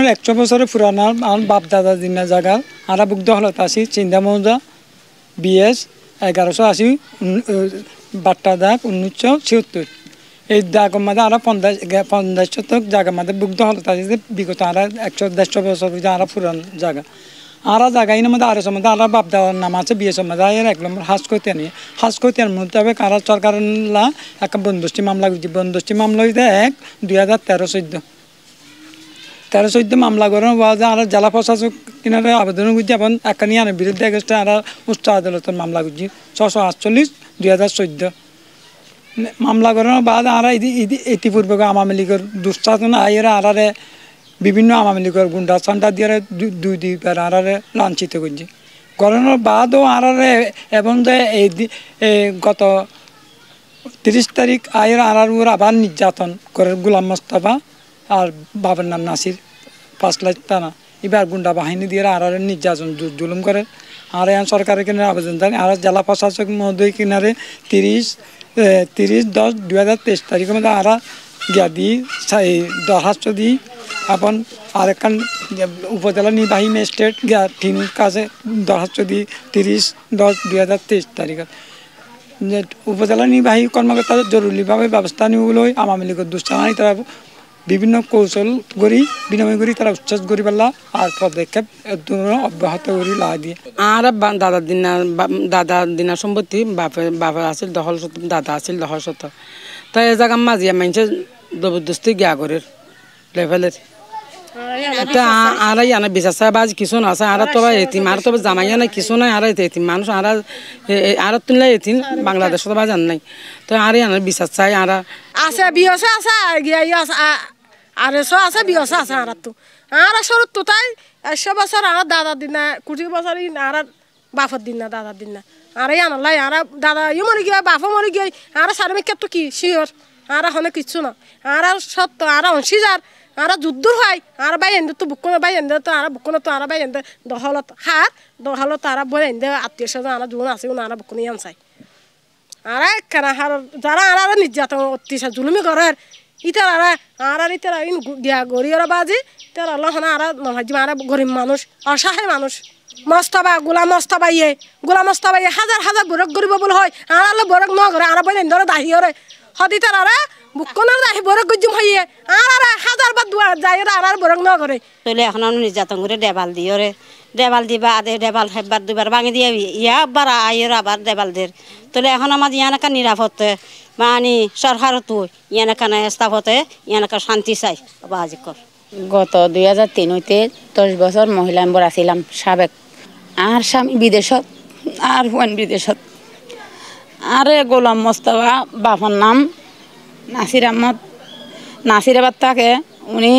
গরনের 100 বছরের পুরানা বাপ দাদা দিনের জায়গা আরা বুক দখলত আছি চিন্তা মৌজা BS 1180 বাট্টা দাগ 1976 এই দাগের মধ্যে আরো 50 শতক জায়গার মধ্যে বুক দখলত আছে বিগত আরা 100-150 বছর আরা পুরান জায়গা আরা জায়গা এর মধ্যে আরো মধ্যে আরা বাপ দাদার নাম আছে BS মধ্যে এর 1 নম্বর হাজ করতে মোতাবেক আরা সরকারের একটা বন্দোবস্তি মামলা করছে বন্দোবস্তি মামলা হইতে 2013-14 মামলা করেন আর জেলা প্রশাসক কিনারে আবেদন করছি এবং একানি আইনের বিরুদ্ধে এগেস্টে আর উচ্চ আদালতের মামলা করছি 648/2014 মামলা করানোর বাদ আর ইতিপূর্বে আওয়ামী লীগের দুঃশাসন আইয়ের আরারে বিভিন্ন আওয়ামী লীগের গুন্ডা সান্ডা দিয়ে দুইবার আরারে লাঞ্ছিত করছি করানোর বাদও আরারে এবং যে গত 30 তারিখ আইয়ের আরার উপর আবার নির্যাতন করে গোলাম মোস্তফা আর বাবার নাম নাসির 5 লাখ টানা এবার গুন্ডা বাহিনী দিয়ে আর নির্যাতন জুলুম করে আর এখন সরকারের কিনারে আবেদন জানি আর জেলা প্রশাসক মহোদয় কিনারে 30/10/2023 তারিখের মধ্যে আরা গিয়া দিই দরখাস্ত দিই এখন আরেকখান উপজেলা নির্বাহী ম্যাজিস্ট্রেট গিয়া টিম কাছে দরখাস্ত দিই 30/10/2023 তারিখে উপজেলা নির্বাহী কর্মকর্তা জরুরিভাবে ব্যবস্থা নিবলৈ আওয়ামী লীগের দুঃসাহসী তারা বিভিন্ন কৌশল করি বিনিময় করি তারা উচ্ছেদ করি পেলা আর পদক্ষেপ অব্যাহত করি লা দিয়ে আর দাদা দিনা সম্পত্তি বাপে আছিল 10 দাদা আছিল 10 তাই এ জায়গা মাঝিয়া মানুষের জবরদস্তি গিয়া করে লেভেলের আর ইয়ানা বিচার সাহেব আজ কিছু না আছে আর তো এতিম আর তো জামাইয়া নাই কিছু নাই আর এতিম মানুষ আর তুললে এতিম বাংলাদেশ তো জান নাই তো আর ইয়ানা বিচার চাই আর আছে বিয়সে আছে গিয়া আর এসো আছে বিয়সে আছে আর তো আর সরত তো তাই 100 বছর আর দাদা দিন না 20 বছর আর বাপর দিন না দাদা দিন না আর ইয়ানা লাই আর দাদা মরে গিয়া বাপ মরে গিয়া আর সারে মেকে তো কি শিওর আর হনে কিছু না আর সত্য আর অংশীদার আর যুদ্ধ হয় আর বাই এনে তো বুকনো বাই এনে তো আর বুকনো তো আর বাই এনে দহলত হার দহলত আর বই এনে আত্মীয় স্বজন আর জুন আছে আর বুকনি আনসাই আর কেন আর যারা আর নির্যাতন অত্যাচার জুলুমি করে ইতার আর ইতার গিয়া গরিয়র বাজি তার আল্লাহ আর নভাজি আর গরিব মানুষ অসহায় মানুষ গোলাম মোস্তফা হাজার হাজার বরক গরিব বলে হয় আর আল্লাহ বরক ন করে আর বই এনে দাহিয়রে হদি তার আর বুকনার দাহি বরক গজ্জুম হইয়ে আর হাজার বার যাই আর বরক ন করে তলে এখন নির্যাতন করে দেবাল দিয়রে দেবাল দিবা আদে দেবাল হেবার দুবার ভাঙি দিয়ে ইয়া আবার আইয়ের আবার দেবাল দের তলে এখন আমার ইয়ানাকা নিরাপদ মানে সরকার তো ইয়ানাকা স্থাপতে ইয়ানাকা শান্তি চাই বাজি কর গত 2003 হইতে 10 বছর মহিলা মেম্বার আছিলাম সাবেক আর স্বামী বিদেশত আর হুয়ান বিদেশত আরে গোলাম মোস্তফা বাবার নাম নাসির আহমদ নাসির আবাদ থাকে উনি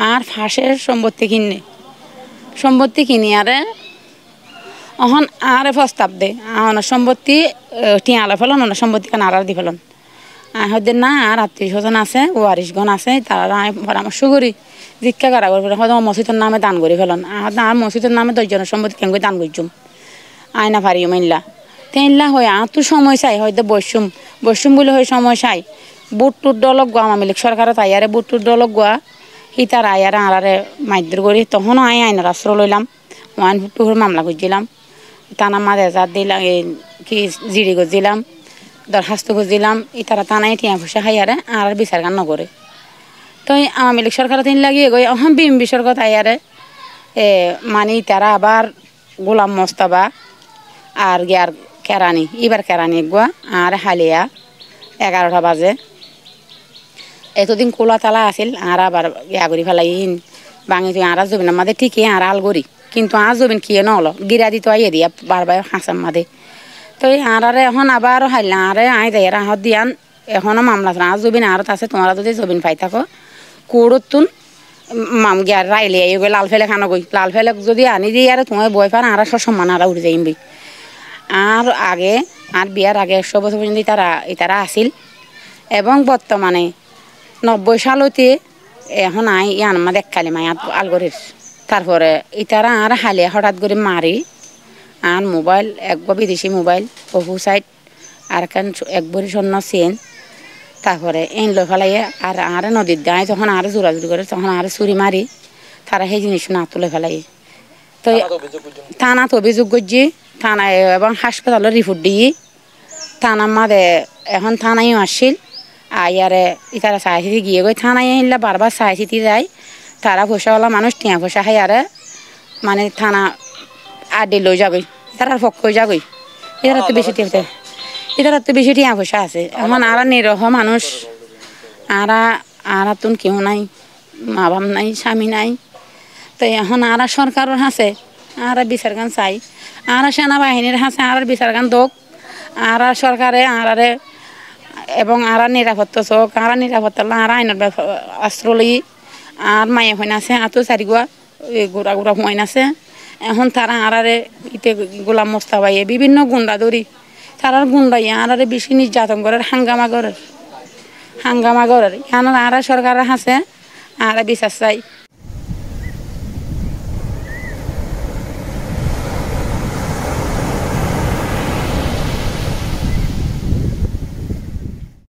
আর ফাঁসের সম্পত্তি কিনে আরে অহন আরে প্রস্তাব দে আমার সম্পত্তি টিয়ালে ফেলন ওনার সম্পত্তি কেন আর দি ফেলন হয়তো না আর আত্মীয় স্বজন আছে ওয়ারিশগণ আছে তারা পরামর্শ করি জিজ্ঞা করা করে হয়তো মসজিদের নামে দান করে ফেলন আর মসজিদের নামে 10 জনের সম্পত্তি কেন দান করছুম আয়না ফারিও মাইল্লা তেনলা হয় আর তো সময় চাই হয়তো বসুম বলে হয় সময় চাই বুট টুট দলক গোয়া আওয়ামী লীগ সরকার তাইয়ারে বুট টুট দলক গোয়া হিতার আয়ারে আরারে মাইদ্র করি তখনও আইনের আশ্রয় লইলাম 152 মামলা করছিলাম টানা মাঝে এজাত দিলাম কি জিডি করছিলাম দরখাস্ত করছিলাম ইতারা টানাই টিয়া পয়সা খাইয়ারে আর বিচার গান নকরে তো আওয়ামী লীগ সরকার তিন লাগিয়ে গই অহম বিএমপি সরকার তাইয়ারে মানে তারা আবার গোলাম মোস্তফা আর গিয়ার কেরানি এবার কেরানি গুয়া আর হালিয়া 11টা বাজে এতদিন কোলা তালা আছিল আর আবার ইয়া করি ফেলাই ভাঙি তুই আর জবিন আমাদের ঠিকই আর আল করি কিন্তু আর জবিন কিয়ে নহলো গিরা দিত আইয়ে দিয়া বারবার হাসাম মাদে তো আরে এখন আবার হাইলা আরে আই দেয় আহত দিয়ান এখনো মামলা আর জবিন আর আছে তোমরা যদি জবিন পাই থাকো কোড়তুন মাম গিয়ার রাইলে এগুলো লাল ফেলে খানো গই লাল ফেলে যদি আনি দিই আর তোমার বই পান আর সম্মান আর উঠে যাইবি আর আগে আর বিয়ার আগে 100 বছর পর্যন্ত তারা আসিল এবং বর্তমানে 90 সালতে এখন আই ইয়ান আমাদের এককালে মাই আলগরির তারপরে ইতারা আর হালিয়া হঠাৎ করে মারি আর মোবাইল একবার বিদেশি মোবাইল বহু সাইড আর একবারই স্বর্ণ চেন তারপরে এন লো ফেলাইয়ে আর নদীর দায় যখন আর জোরাজুরি করে তখন আর চুরি মারি তারা সেই জিনিস না তুলে ফেলাই তো থানাত অভিযোগ করছি থানায় এবং হাসপাতালের রিপোর্ট দিয়ে থানা মাদে এখন থানায়ও আসছিল আয়ারে তারা চাইছি গিয়ে গই থানায় আহিলে বারবার চাইছি যায় তারা পয়সাওয়ালা মানুষ টিয়া পয়সা খাই আরে মানে থানা আড্ডে লই যাবই তারার পক্ষ যাবই এরা তো বেশি টিয়া পয়সা আছে এখন আর নিরহ মানুষ আর তুন কেউ নাই মা বাপ নাই স্বামী নাই তো এখন আর সরকারের হাসে আর বিচার গান চাই আর সেনাবাহিনীর হাসে আর বিচার গান দোক আর সরকারে আর এবং আর নিরাপত্তা চোখ আর নিরাপত্তা আর আইনের অস্ত্র লই আর মায়ে হইন আছে আতো চারিগুয়া গোড়া গোড়া হইন আছে এখন তারা আরারে ইতে গোলাম মোস্তাবাইয়ে বিভিন্ন গুন্ডা ধরি তারার গুন্ডাই আরারে বেশি নির্যাতন করে হাঙ্গামা করে আর সরকারের হাসে আর বিচার চাই